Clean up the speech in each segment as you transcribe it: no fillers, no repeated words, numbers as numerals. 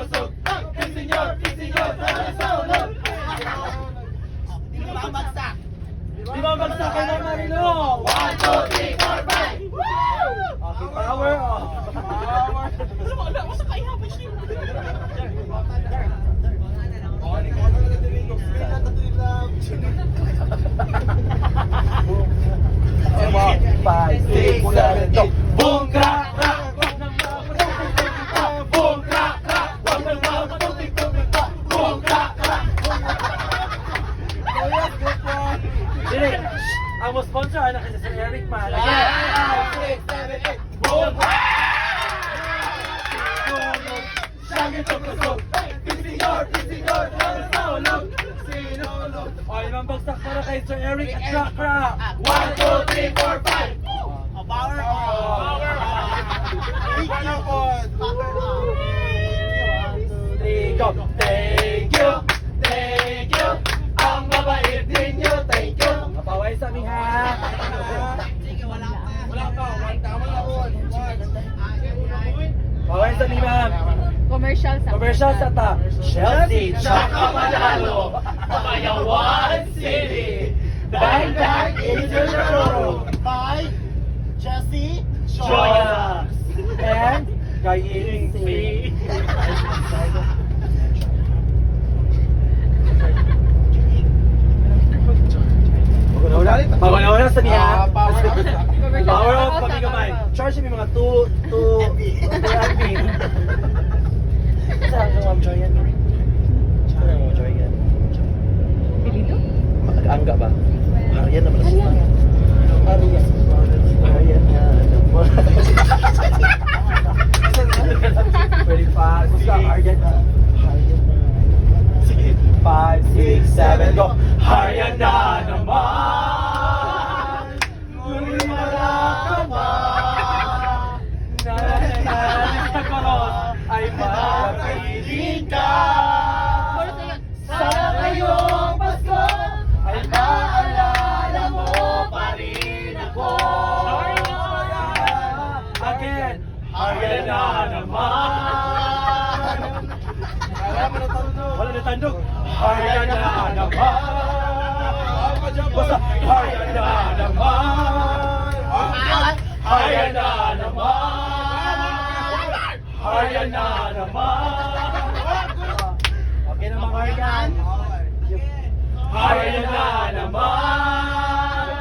kusog. Pisinyor, nagsaulog. Di ba bagsak? Di ba bagsak kayo ng Marilo? 1, 2, 3, 4, 5. Okay, power. Power. Wala ko sa kaihapon siya. Five, six, seven, go. Boom, crack, crack. Boom, crack, crack. Wag nang mapatutik-tutik. Boom, crack, crack. Dili, ang mo sponsor ano kasi si Eric man. 5, 6, 7, 8. Boom. Siyang ito kusog. Pisinyor, nagsaulog. Sinulog. O, limang bagsak para kay Sir Eric at Crack Crack. 1, 2, 3, 4, 5. Power on! Thank you po. Thank you. Ang mabait ninyo, thank you. Mapaway sa amin ha. Sige, wala pa. Wala pa. Paway sa amin ma'am. Commercial sa ta. Chelsea, tsaka Manalo. Payawan City. Bang bang into the road. Bye, Jesse. Joya. And Gaying Sea. Pagkakawala sa niya. Power off kami kamay. Charge mo mga 2 MB. Saan ka ma'am Joyan? Saan mo Joyan? Angga ba? Harian naman siya. Harian na naman. 25. Gusto Harian na. 5, 6, 7, go! Harian na naman! Ngunit wala ka ba? Nananalig sa koros ay mapiling ka! Sana ngayong Pasko ay maalala mo pa rin ako! Again! Harian na naman! Wala na tandog! Harian na naman! Basta harian na naman! Harian na naman! Harian na naman! Okay na mga harian! Harian na naman!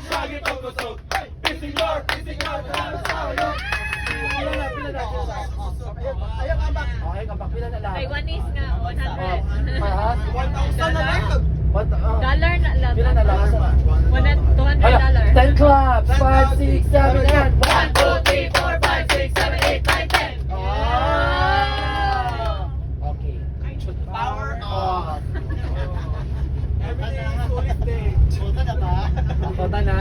Sagi ko kusog! Pisinyor, nagsaulog. Ayaw kambak. Okay, kambak pila na lang. Kay Juanis nga, 100. 1,000 na lang. Dollar na lang. Pila na lang. $200. 10 claps. 5, 6, 7, and 1, 2, 3, 4, 5, 6, 7, 8, 9, 10. Okay. Power off. Everything is fully staged. Punta na ba? Punta na.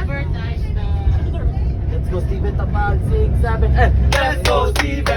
Advertise na. Let's go Steven Tapag. 6, 7, and let's go Steven.